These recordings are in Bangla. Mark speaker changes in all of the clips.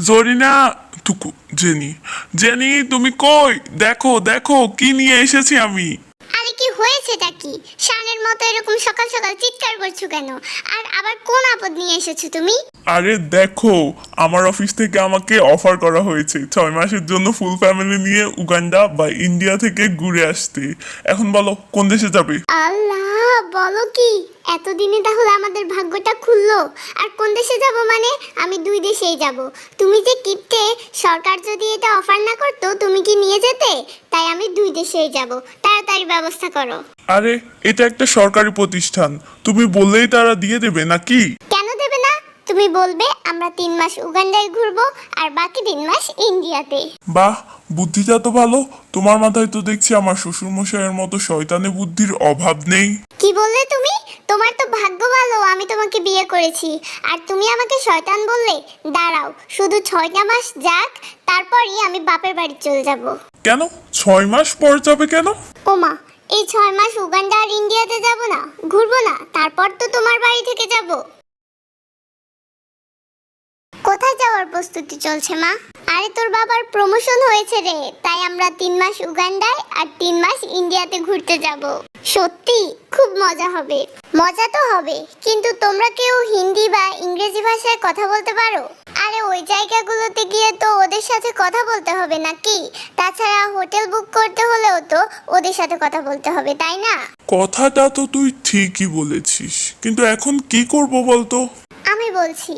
Speaker 1: জরিনা টুকু জেনি জেনি তুমি কই? দেখো দেখো কি নিয়ে এসেছি আমি।
Speaker 2: আরে কি হয়েছেটা কি? শানের মতো এরকম সকাল সকাল চিৎকার করছো কেন? আর আবার কোন আপদ নিয়ে এসেছো তুমি?
Speaker 1: আরে দেখো, আমার অফিস থেকে আমাকে অফার করা হয়েছে 6 মাসের জন্য ফুল ফ্যামিলি নিয়ে উগান্ডা বা ইন্ডিয়া থেকে ঘুরে আসতে। এখন বলো কোন দেশে যাবে?
Speaker 2: আল্লাহ, বলো কি? এতদিনে তাহলে আমাদের ভাগ্যটা খুললো। আর কোন দেশে যাব মানে? আমি 2 দেশেই যাব। তুমি যে কিপটে, সরকার যদি এটা অফার না করতো তুমি কি নিয়ে যেতে? তাই আমি 2 দেশেই যাব। তাড়াতাড়ি ব্যবস্থা করো।
Speaker 1: আরে এটা একটা সরকারি প্রতিষ্ঠান, তুমি বললেই তারা দিয়ে দেবে নাকি?
Speaker 2: কেন দেবে না? তুমি বলবে আমরা 3 মাস উগান্ডায় ঘুরবো আর বাকি 3 মাস ইন্ডিয়াতে।
Speaker 1: বাহ, বুদ্ধিটা তো ভালো। তোমার মাথায় তো দেখছি আমার শ্বশুর মশাইয়ের মতো শয়তানি বুদ্ধির অভাব নেই।
Speaker 2: কি বললে তুমি? তোমার তো ভাগ্য ভালো আমি তোমাকে বিয়ে করেছি, আর তুমি আমাকে শয়তান বললে? দাঁড়াও, শুধু 6টা মাস যাক, তারপরই আমি বাপের বাড়ি চলে যাব।
Speaker 1: কেন 6 মাস পর যাবে কেন?
Speaker 2: ওমা, এই 6 মাস উগান্ডা আর ইন্ডিয়াতে যাব না, ঘুরবো না, তারপর তো তোমার বাড়ি থেকে যাব। কোথায় যাওয়ার প্রস্তুতি চলছে মা? আরে তোর বাবার প্রমোশন হয়েছে রে, তাই আমরা 3 মাস উগান্ডায় আর 3 মাস ইন্ডিয়াতে ঘুরতে যাব। সত্যি খুব মজা হবে। মজা তো হবে, কিন্তু তোমরা কেউ হিন্দি বা ইংরেজি ভাষায় কথা বলতে পারো? আরে ওই জায়গাগুলোতে গিয়ে তো ওদের সাথে কথা বলতে হবে নাকি? তাছাড়া হোটেল বুক করতে হলেও তো ওদের সাথে কথা বলতে হবে, তাই না?
Speaker 1: কথাটা তো তুই ঠিকই বলেছিস, কিন্তু এখন কি করব বলতো?
Speaker 2: আমি বলছি,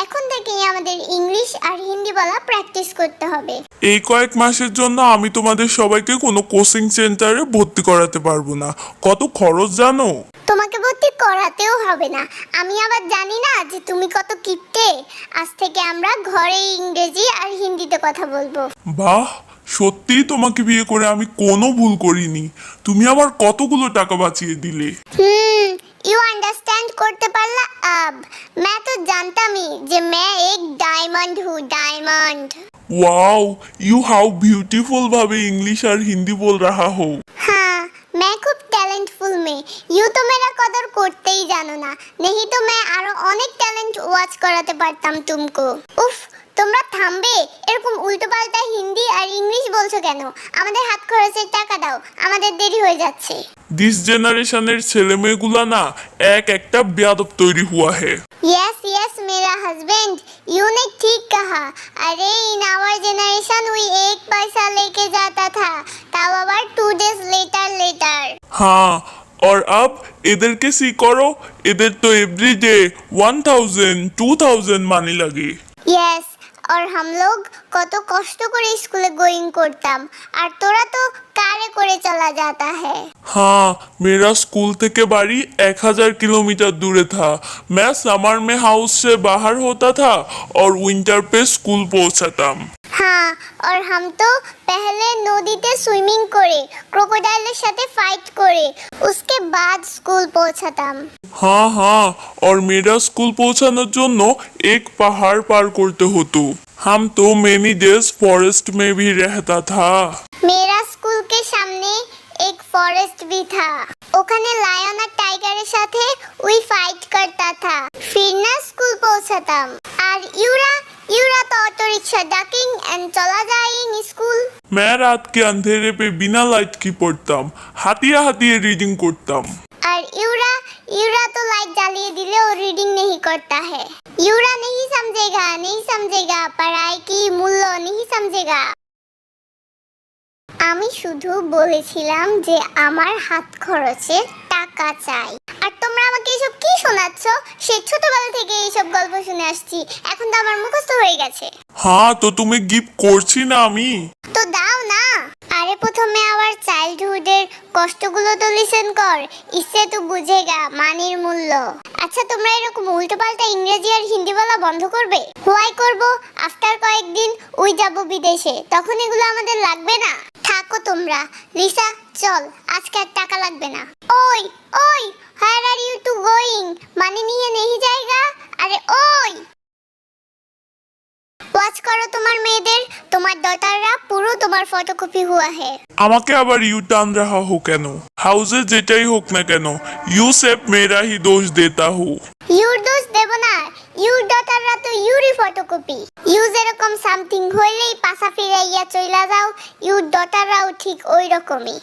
Speaker 2: এখন থেকেই আমাদের ইংলিশ আর হিন্দি বলা প্র্যাকটিস করতে হবে।
Speaker 1: এই কয়েক মাসের জন্য আমি তোমাদের সবাইকে কোনো কোচিং সেন্টারে ভর্তি করাতে পারবো না। কত খরচ জানো?
Speaker 2: তোমাকে ভর্তি করাতেও হবে না। আমি আবার জানি না যে তুমি কত কিপটে। আজ থেকে আমরা ঘরে ইংরেজি আর হিন্দিতে কথা বলবো।
Speaker 1: বাহ, সত্যি তোমাকে বিয়ে করে আমি কোনো ভুল করিনি। তুমি আমার কতগুলো টাকা বাঁচিয়ে দিলে।
Speaker 2: यू अंडरस्टैंड করতে পারলা अब? मैं तो जानता ही যে मैं एक डायमंड हूँ, diamond.
Speaker 1: Wow, you how beautiful Bhave English और हिंदी बोल रहा हो।
Speaker 2: हाँ, मैं खूब टैलेंटफुल में। यू तो मेरा कदर करते ही जानो ना, नहीं तो मैं आरो অনেক ট্যালেন্ট ওয়াচ করাতে পারতাম तुमको। উফ, তোমরা থামবে? এরকম উল্টোপাল্টা হিন্দি আর ইংলিশ বলছো কেন? আমাদের হাত খরচের টাকা দাও, আমাদের দেরি হয়ে যাচ্ছে।
Speaker 1: दिस जनरेशनের ছেলে মেয়েগুলা না এক একটা বেয়াদব তৈরি हुआ है।
Speaker 2: यस यस मेरा हस्बैंड, यू ने ठीक कहा। अरे इन आवर जनरेशन हुई 1 पैसा लेके जाता था, तब आवर 2 days लेटर लेटर।
Speaker 1: हाँ, और अब इधर के सी करो, इधर तो एवरीडे 1000 2000 मानी लगे।
Speaker 2: यस, और हम लोग কত কষ্ট করে স্কুলে গোয়িং করতাম, আর তোরা তো কারে করে চলা जाता है।
Speaker 1: हाँ, मेरा स्कूल থেকে বাড়ি 1000 किलोमीटर दूर था। मैं समर में हाउस से बाहर होता था और विंटर पे स्कूल पहुंचता।
Speaker 2: हाँ, और हम तो पहले নদীতে সুইমিং করে ক্রোকোডাইলের সাথে ফাইট করে उसके बाद स्कूल पहुंचताम।
Speaker 1: हाँ हाँ, और मेरा स्कूल पहुंचाনোর জন্য एक पहाड़ पार करते होतो। हम तो मेनी डेज फॉरेस्ट में भी रहता था।
Speaker 2: मेरा स्कूल के सामने एक फॉरेस्ट भी था, ওখানে লায়ন আর টাইগারের সাথে উই ফাইট करता था, फिर ना स्कूल पहुंचताम। আর ইউরা ইউরা তো অটো রিকশা ডাকিং এন্ড চলা যায় ইন স্কুল।
Speaker 1: मैं रात के अंधेरे पे बिना लाइट की पढ़ताम, हाथिया हाथिया रीडिंग करताम।
Speaker 2: और यूरा यूरा तो लाइट जलिए दिले और रीडिंग नहीं करता है। यूरा नहीं समझेगा, पढ़ाई की मूल्य नहीं समझेगा। আমি শুধু বলেছিলাম যে আমার হাত খরচে টাকা চাই, আর তোমরা আমাকে এসব কি শোনাচ্ছ? সে ছোটবেলা থেকে এইসব গল্প শুনে আসছি, এখন তো আমার মুখস্থ হয়ে গেছে।
Speaker 1: हाँ, तो तुम्हें गिफ्ट করছি না আমি।
Speaker 2: তো দাও না। আরে প্রথমে আবার চাইল্ডহুডের কষ্টগুলো তো লিসেন কর, ইসে তো বুঝেগা মানির মূল্য। আচ্ছা, তোমরা এরকম উল্টোপাল্টা ইংরেজি আর হিন্দি বলা বন্ধ করবে? হোয়াই করব? আফটার কয়েকদিন ওই যাব বিদেশে, তখন এগুলো আমাদের লাগবে না। থাকো তোমরা। লিসা চল, আজকে আর টাকা লাগবে না। ওই ওই, হোয়ার আর ইউ টু গোয়িং? মানি নিয়ে নেহি জায়গা। আরে ওই, ওয়াচ করো তোমার মেয়েদের, তোমার ডটাররা পুরো তোমার ফটোকপি হুয়া হে।
Speaker 1: আমাকে আবার ইউ টান রাহা হো কেন? হাউসে যেটাই হোক না কেন, ইউ সেফ মেরা হি দোষ দেতা হু।
Speaker 2: ইউর দোষ দেব না, ইউর ডটাররা তো ইউরই ফটোকপি। ইউ যেরকম সামথিং হইলেই পাশা ফিরাইয়া চইলা যাও, ইউর ডটাররাও ঠিক ওই রকমই।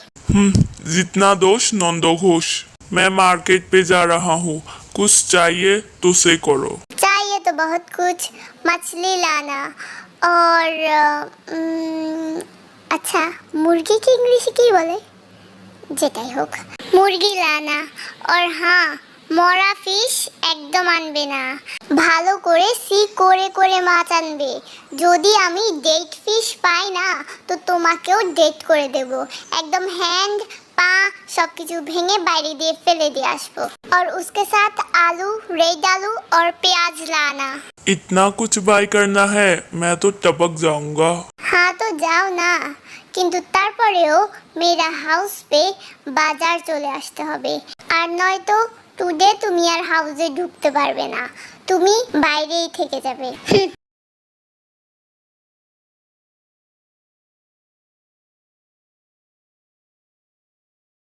Speaker 1: जितना दोष नंदो घोष। मैं मार्केट पे जा रहा हूँ, कुछ चाहिए तो से करो।
Speaker 2: चाहिए तो बहुत कुछ, मछली लाना और अच्छा मुर्गी की इंग्लिश की बोले, যেটাই হোক মুরগি লানা। আর হ্যাঁ, মরা ফিশ একদম আনবে না, ভালো করে সি করে করে মাছ আনবে। যদি আমি ডেট ফিশ পাই না তো তোমাকেও ডেট করে দেব, একদম হ্যান্ড পা সব কিছু ভেঙে বাইরে দিয়ে ফেলে দিয়ে আসবো। আর उसके साथ आलू, रेड आलू और प्याज लाना।
Speaker 1: इतना कुछ बाय करना है, मैं तो टपक जाऊंगा।
Speaker 2: হ্যাঁ তো যাও না, কিন্তু তারপরেও মেয়েরা হাউস পে বাজার চলে আসতে হবে, আর নয়তো টুডে তুমি আর হাউসে ঢুকতে পারবে না, তুমি বাইরেই থেকে যাবে।